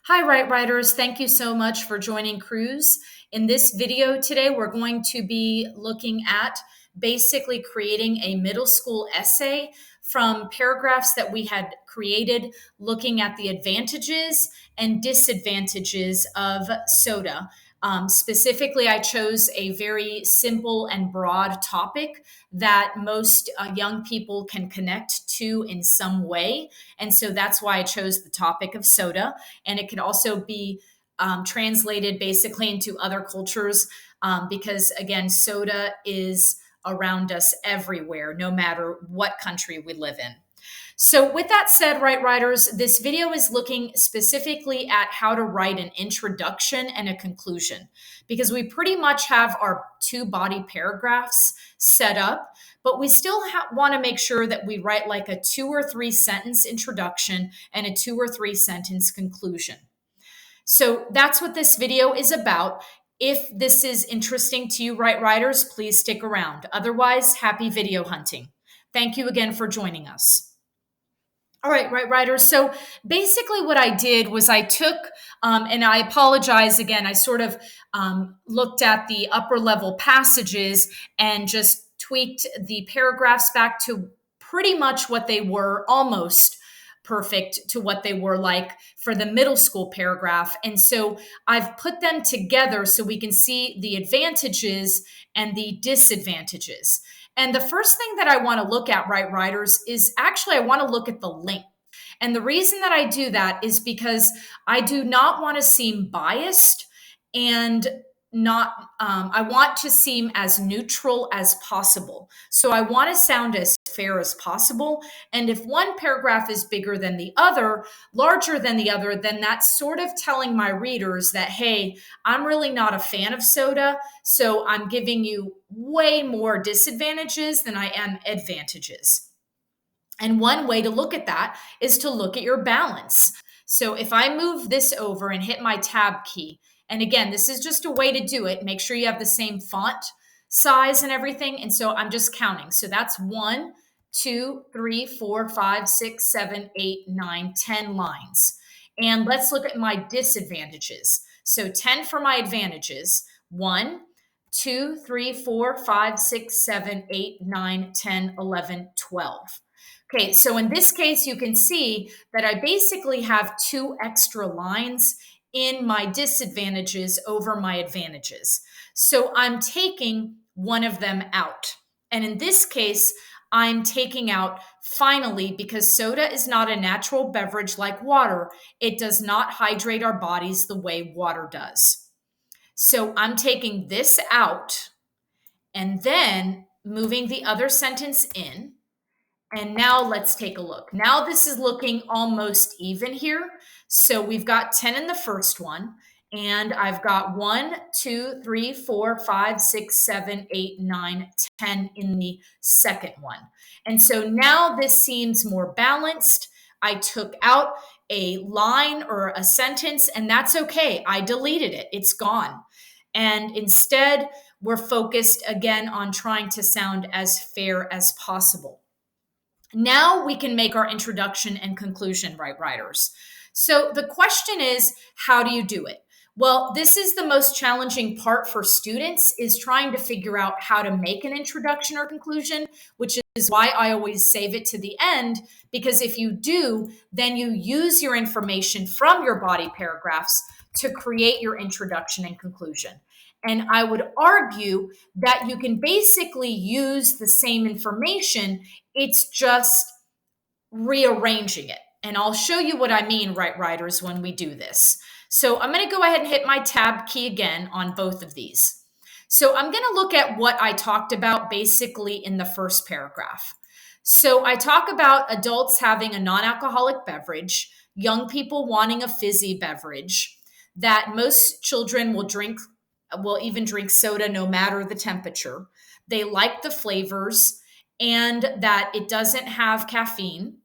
Hi, Right Writers. Thank you so much for joining Cruise. In this video today, we're going to be looking at basically creating a middle school essay from paragraphs that we had created, looking at the advantages and disadvantages of soda. Specifically, I chose a very simple and broad topic that most young people can connect to in some way. And so that's why I chose the topic of soda. And it can also be translated basically into other cultures because, again, soda is around us everywhere, no matter what country we live in. So, with that said, Right Writers, this video is looking specifically at how to write an introduction and a conclusion because we pretty much have our two body paragraphs set up, but we still want to make sure that we write like a 2 or 3 sentence introduction and a 2 or 3 sentence conclusion. So, that's what this video is about. If this is interesting to you, Right Writers, please stick around. Otherwise, happy video hunting. Thank you again for joining us. All right, Right Writers. So basically, what I did was I took, and I apologize again, I sort of looked at the upper level passages and just tweaked the paragraphs back to pretty much what they were, almost perfect to what they were like for the middle school paragraph. And so I've put them together so we can see the advantages and the disadvantages. And the first thing that I want to look at, Right Writers, is actually I want to look at the length. And the reason that I do that is because I do not want to seem biased and not, I want to seem as neutral as possible. So I want to sound as fair as possible. And if one paragraph is bigger than the other, larger than the other, then that's sort of telling my readers that, hey, I'm really not a fan of soda. So I'm giving you way more disadvantages than I am advantages. And one way to look at that is to look at your balance. So if I move this over and hit my tab key, and again, this is just a way to do it, make sure you have the same font size and everything. And so I'm just counting. So that's 1, 2, 3, 4, 5, 6, 7, 8, 9, 10 lines. And let's look at my disadvantages. So 10 for my advantages. 1, 2, 3, 4, 5, 6, 7, 8, 9, 10, 11, 12. Okay, so in this case, you can see that I basically have 2 extra lines in my disadvantages over my advantages. So I'm taking one of them out. And in this case, I'm taking out finally because soda is not a natural beverage like water. It does not hydrate our bodies the way water does. So I'm taking this out and then moving the other sentence in. And now let's take a look. Now this is looking almost even here. So we've got 10 in the first one, and I've got 1, 2, 3, 4, 5, 6, 7, 8, 9, 10 in the second one. And so now this seems more balanced. I took out a line or a sentence, and that's okay. I deleted it, it's gone. And instead, we're focused again on trying to sound as fair as possible. Now we can make our introduction and conclusion, Right Writers. So the question is, how do you do it? Well, this is the most challenging part for students is trying to figure out how to make an introduction or conclusion, which is why I always save it to the end, because if you do, then you use your information from your body paragraphs to create your introduction and conclusion. And I would argue that you can basically use the same information, it's just rearranging it. And I'll show you what I mean, Right Writers, when we do this. So I'm going to go ahead and hit my tab key again on both of these. So I'm going to look at what I talked about basically in the first paragraph. So I talk about adults having a non-alcoholic beverage, young people wanting a fizzy beverage, that most children will even drink soda no matter the temperature. They like the flavors and that it doesn't have caffeine.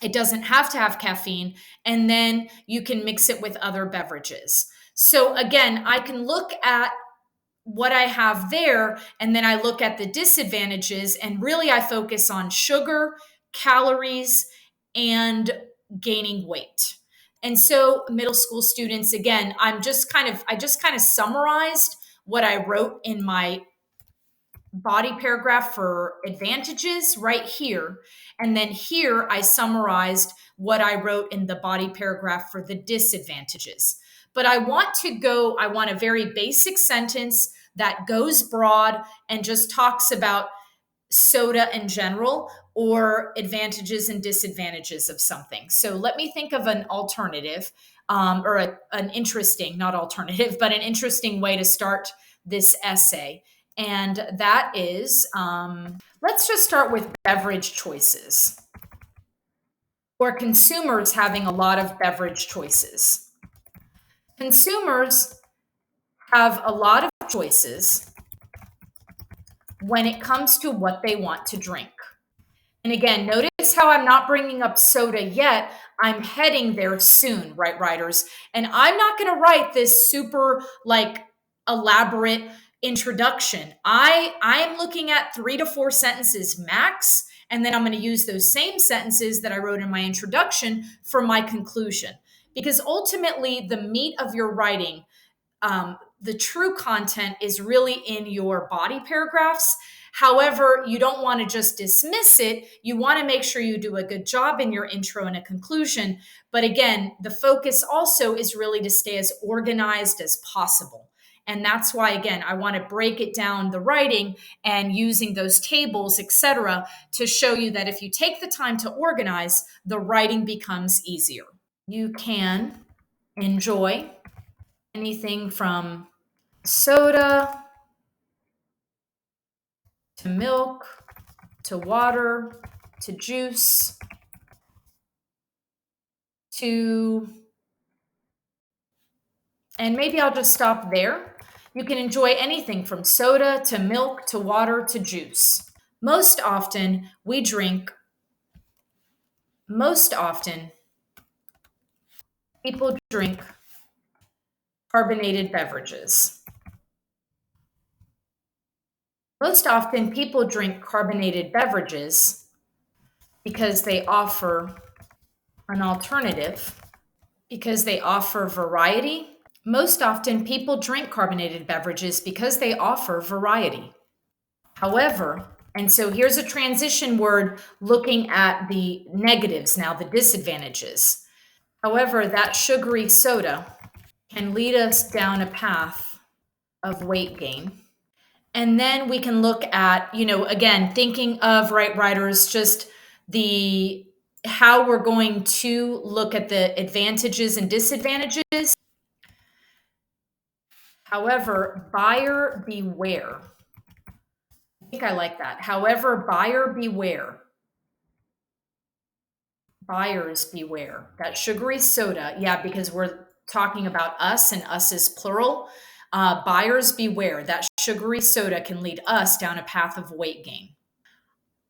It doesn't have to have caffeine. And then you can mix it with other beverages. So again, I can look at what I have there, and then I look at the disadvantages, and really I focus on sugar, calories, and gaining weight. And so middle school students, again, I just kind of summarized what I wrote in my body paragraph for advantages right here. And then here I summarized what I wrote in the body paragraph for the disadvantages. But I want a very basic sentence that goes broad and just talks about soda in general or advantages and disadvantages of something. So let me think of an alternative, an interesting, not alternative, but an interesting way to start this essay. And that is, let's just start with beverage choices or consumers having a lot of beverage choices. Consumers have a lot of choices when it comes to what they want to drink. And again, notice how I'm not bringing up soda yet. I'm heading there soon, right, writers? And I'm not going to write this super elaborate introduction. I'm looking at 3 to 4 sentences max, and then I'm going to use those same sentences that I wrote in my introduction for my conclusion. Because ultimately, the meat of your writing, the true content is really in your body paragraphs. However, you don't want to just dismiss it. You want to make sure you do a good job in your intro and a conclusion. But again, the focus also is really to stay as organized as possible. And that's why, again, I want to break it down the writing and using those tables, etc., to show you that if you take the time to organize, the writing becomes easier. You can enjoy anything from soda to milk to water to juice to, and maybe I'll just stop there. You can enjoy anything from soda to milk to water to juice. Most often people drink carbonated beverages. Most often people drink carbonated beverages because they offer an alternative, because they offer variety. Most often people drink carbonated beverages because they offer variety. However, and so here's a transition word looking at the negatives now, the disadvantages. However, that sugary soda can lead us down a path of weight gain. And then we can look at, again, thinking of writers, just how we're going to look at the advantages and disadvantages. However, buyer beware. I think I like that. However, buyer beware. Buyers beware. That sugary soda, yeah, because we're talking about us and us is plural. Buyers beware. That sugary soda can lead us down a path of weight gain.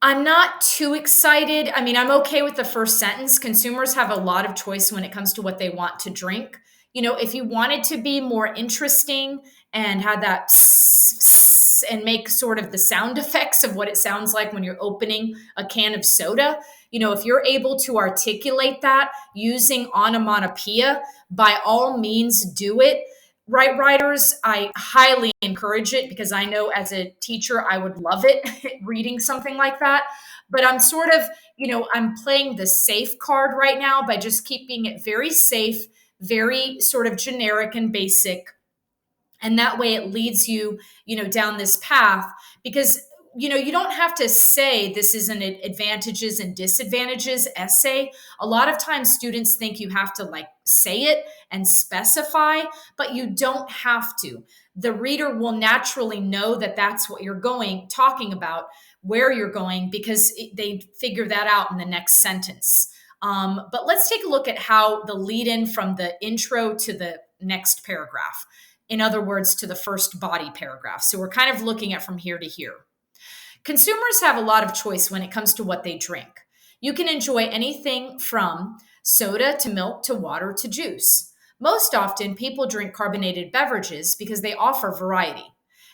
I'm not too excited. I mean, I'm okay with the first sentence. Consumers have a lot of choice when it comes to what they want to drink. If you wanted to be more interesting and have that and make sort of the sound effects of what it sounds like when you're opening a can of soda, if you're able to articulate that using onomatopoeia, by all means do it. Right, writers, I highly encourage it because I know as a teacher, I would love it reading something like that. But I'm sort of, I'm playing the safe card right now by just keeping it very safe, very sort of generic and basic. And that way it leads you, down this path because you don't have to say this is an advantages and disadvantages essay. A lot of times students think you have to say it and specify, but you don't have to. The reader will naturally know that that's what you're talking about, where you're going, because they figure that out in the next sentence. But let's take a look at how the lead in from the intro to the next paragraph. In other words, to the first body paragraph. So we're kind of looking at from here to here. Consumers have a lot of choice when it comes to what they drink. You can enjoy anything from soda to milk to water to juice. Most often, people drink carbonated beverages because they offer variety.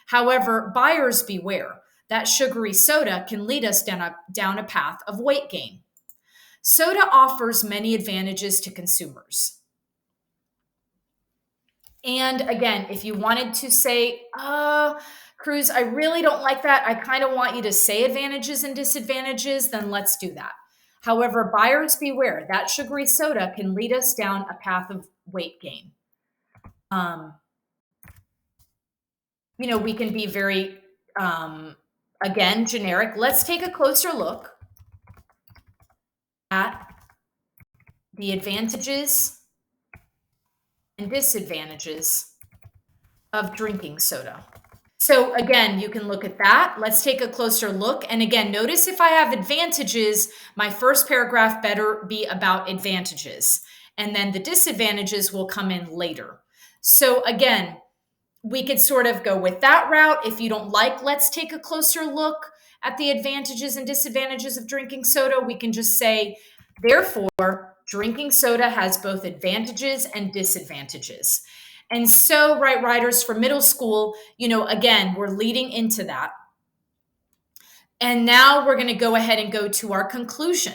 However, buyers beware. That sugary soda can lead us down a path of weight gain. Soda offers many advantages to consumers. And again, if you wanted to say, Cruz, I really don't like that. I kind of want you to say advantages and disadvantages, then let's do that. However, buyers beware, that sugary soda can lead us down a path of weight gain. We can be very, again, generic. Let's take a closer look at the advantages and disadvantages of drinking soda. So again, you can look at that. Let's take a closer look. And again, notice if I have advantages, my first paragraph better be about advantages. And then the disadvantages will come in later. So again, we could sort of go with that route. If you don't like, let's take a closer look at the advantages and disadvantages of drinking soda. We can just say, therefore, drinking soda has both advantages and disadvantages. And so, right, writers for middle school, again, we're leading into that. And now we're going to go ahead and go to our conclusion.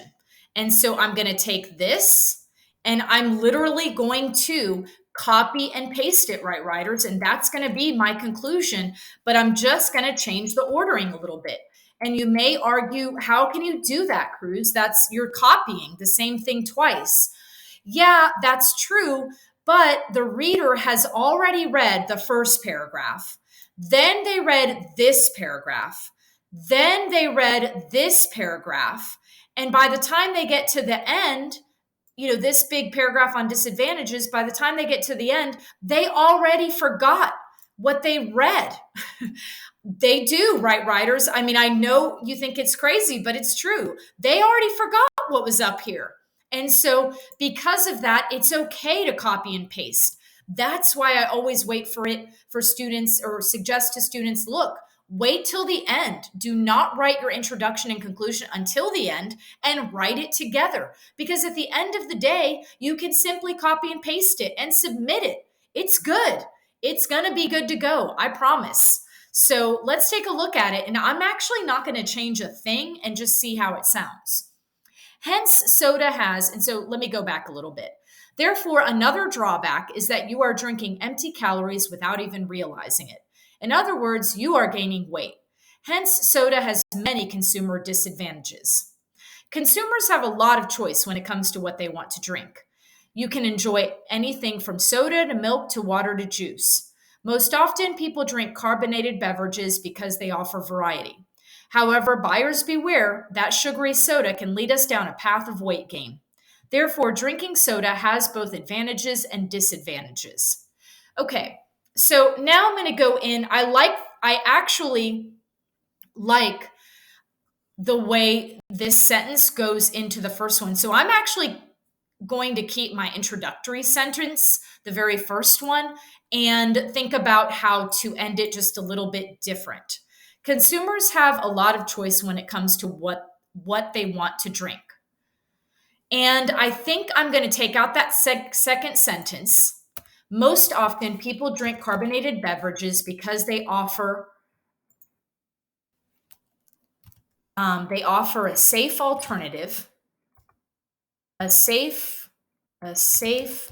And so I'm going to take this and I'm literally going to copy and paste it, right, writers? And that's going to be my conclusion, but I'm just going to change the ordering a little bit. And you may argue, how can you do that, Cruz? You're copying the same thing twice. Yeah, that's true. But the reader has already read the first paragraph. Then they read this paragraph. Then they read this paragraph. And by the time they get to the end, this big paragraph on disadvantages, by the time they get to the end, they already forgot what they read. They do, right, writers? I mean, I know you think it's crazy, but it's true. They already forgot what was up here. And so because of that, it's okay to copy and paste. That's why I always wait for students, or suggest to students, look, wait till the end. Do not write your introduction and conclusion until the end, and write it together. Because at the end of the day, you can simply copy and paste it and submit it. It's good. It's going to be good to go. I promise. So let's take a look at it. And I'm actually not going to change a thing and just see how it sounds. Hence, soda has, and so let me go back a little bit. Therefore, another drawback is that you are drinking empty calories without even realizing it. In other words, you are gaining weight. Hence, soda has many consumer disadvantages. Consumers have a lot of choice when it comes to what they want to drink. You can enjoy anything from soda to milk to water to juice. Most often, people drink carbonated beverages because they offer variety. However, buyers beware, that sugary soda can lead us down a path of weight gain. Therefore, drinking soda has both advantages and disadvantages. Okay, so now I'm going to go in. I actually like the way this sentence goes into the first one. So I'm actually going to keep my introductory sentence, the very first one, and think about how to end it just a little bit different. Consumers have a lot of choice when it comes to what they want to drink. And I think I'm going to take out that second sentence. Most often, people drink carbonated beverages because they offer a safe alternative, a safe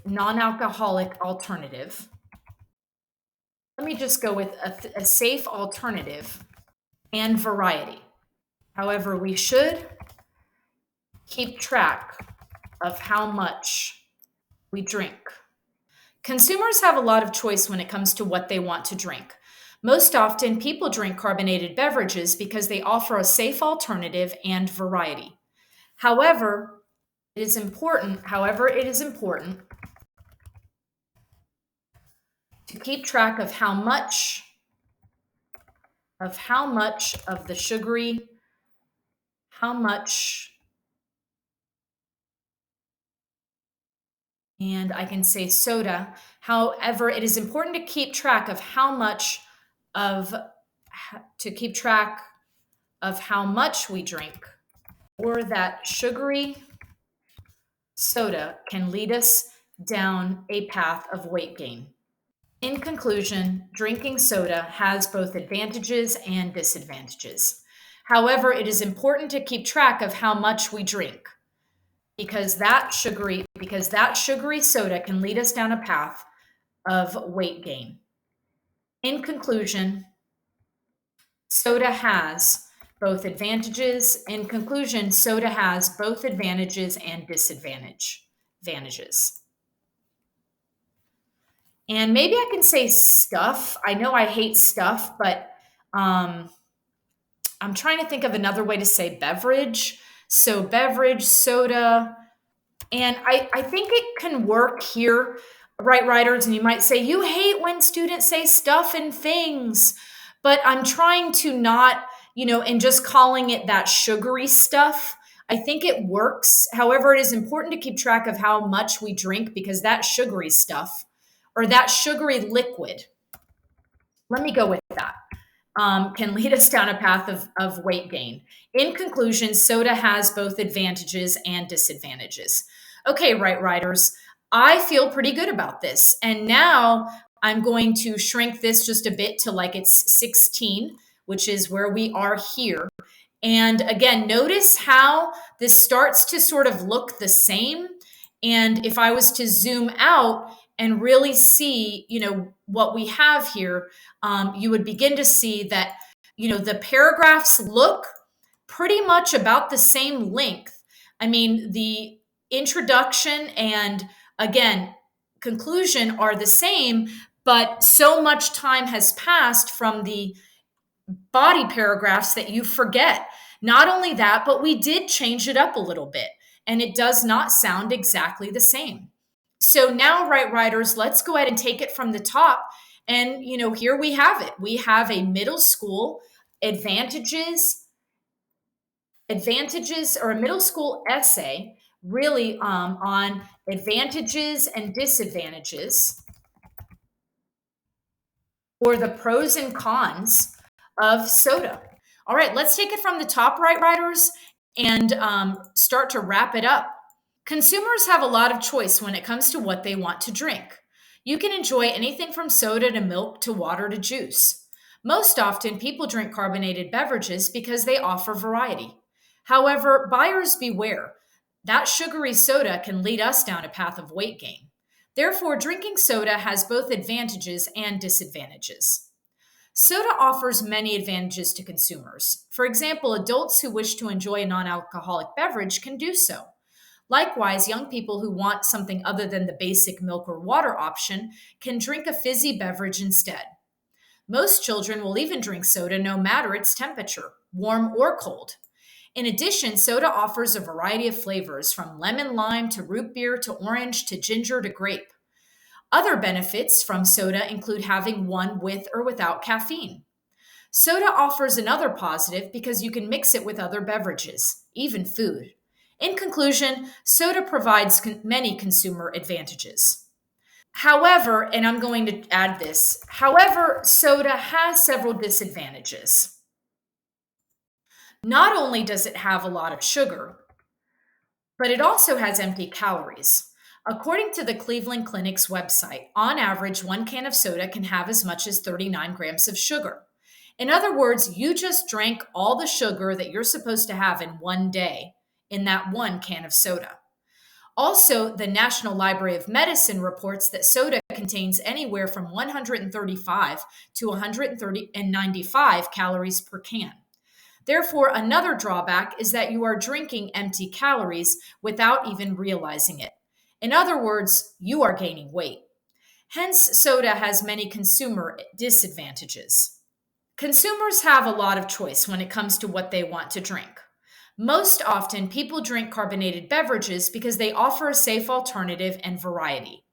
non-alcoholic alternative. Let me just go with a safe alternative and variety. However, we should keep track of how much we drink. Consumers have a lot of choice when it comes to what they want to drink. Most often, people drink carbonated beverages because they offer a safe alternative and variety. However, it is important to keep track of how much of the sugary, and I can say soda. However, it is important to keep track of how much we drink, or that sugary soda can lead us down a path of weight gain. In conclusion, drinking soda has both advantages and disadvantages. However, it is important to keep track of how much we drink, because that sugary soda can lead us down a path of weight gain. In conclusion, soda has both advantages. In conclusion, soda has both advantages and disadvantages. And maybe I can say stuff. I know I hate stuff, but I'm trying to think of another way to say beverage. So beverage, soda, and I think it can work here, right, writers? And you might say, you hate when students say stuff and things, but I'm trying to not, and just calling it that sugary stuff. I think it works. However, it is important to keep track of how much we drink because that sugary stuff or that sugary liquid, let me go with that, can lead us down a path of weight gain. In conclusion, soda has both advantages and disadvantages. Okay, right, writers, I feel pretty good about this. And now I'm going to shrink this just a bit to like it's 16, which is where we are here. And again, notice how this starts to sort of look the same. And if I was to zoom out and really see, what we have here, you would begin to see that, the paragraphs look pretty much about the same length. I mean, the introduction and again, conclusion are the same, but so much time has passed from the body paragraphs that you forget. Not only that, but we did change it up a little bit and it does not sound exactly the same. So now, right, writers, let's go ahead and take it from the top. And, here we have it. We have a middle school advantages or a middle school essay really on advantages and disadvantages or the pros and cons of soda. All right, let's take it from the top, right, writers, and start to wrap it up. Consumers have a lot of choice when it comes to what they want to drink. You can enjoy anything from soda to milk to water to juice. Most often, people drink carbonated beverages because they offer variety. However, buyers beware. That sugary soda can lead us down a path of weight gain. Therefore, drinking soda has both advantages and disadvantages. Soda offers many advantages to consumers. For example, adults who wish to enjoy a non alcoholic beverage can do so. Likewise, young people who want something other than the basic milk or water option can drink a fizzy beverage instead. Most children will even drink soda no matter its temperature, warm or cold. In addition, soda offers a variety of flavors from lemon lime to root beer to orange to ginger to grape. Other benefits from soda include having one with or without caffeine. Soda offers another positive because you can mix it with other beverages, even food. In conclusion, soda provides many consumer advantages. However, and I'm going to add this, however, soda has several disadvantages. Not only does it have a lot of sugar, but it also has empty calories. According to the Cleveland Clinic's website, on average, 1 can of soda can have as much as 39 grams of sugar. In other words, you just drank all the sugar that you're supposed to have in one day in that 1 can of soda. Also, the National Library of Medicine reports that soda contains anywhere from 135 to 195 calories per can. Therefore, another drawback is that you are drinking empty calories without even realizing it. In other words, you are gaining weight. Hence, soda has many consumer disadvantages. Consumers have a lot of choice when it comes to what they want to drink. Most often, people drink carbonated beverages because they offer a safe alternative and variety.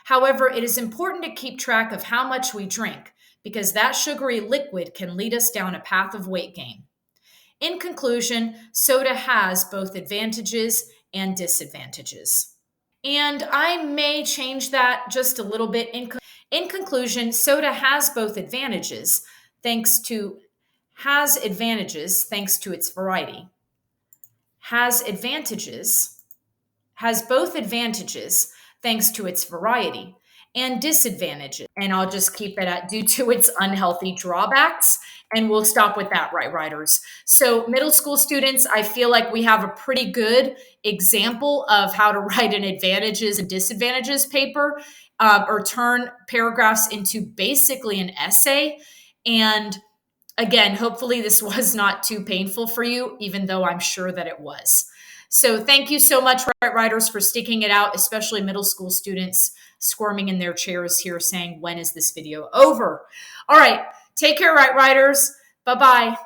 However, it is important to keep track of how much we drink because that sugary liquid can lead us down a path of weight gain. In conclusion, soda has both advantages and disadvantages. And I may change that just a little bit. In conclusion, soda has both advantages thanks to its variety. Has both advantages thanks to its variety and disadvantages. And I'll just keep it at due to its unhealthy drawbacks. And we'll stop with that, right, writers? So middle school students, I feel like we have a pretty good example of how to write an advantages and disadvantages paper. or turn paragraphs into basically an essay. And again, hopefully this was not too painful for you, even though I'm sure that it was. So thank you so much, Right Writers, for sticking it out, especially middle school students squirming in their chairs here saying, when is this video over? All right. Take care, Right Writers. Bye-bye.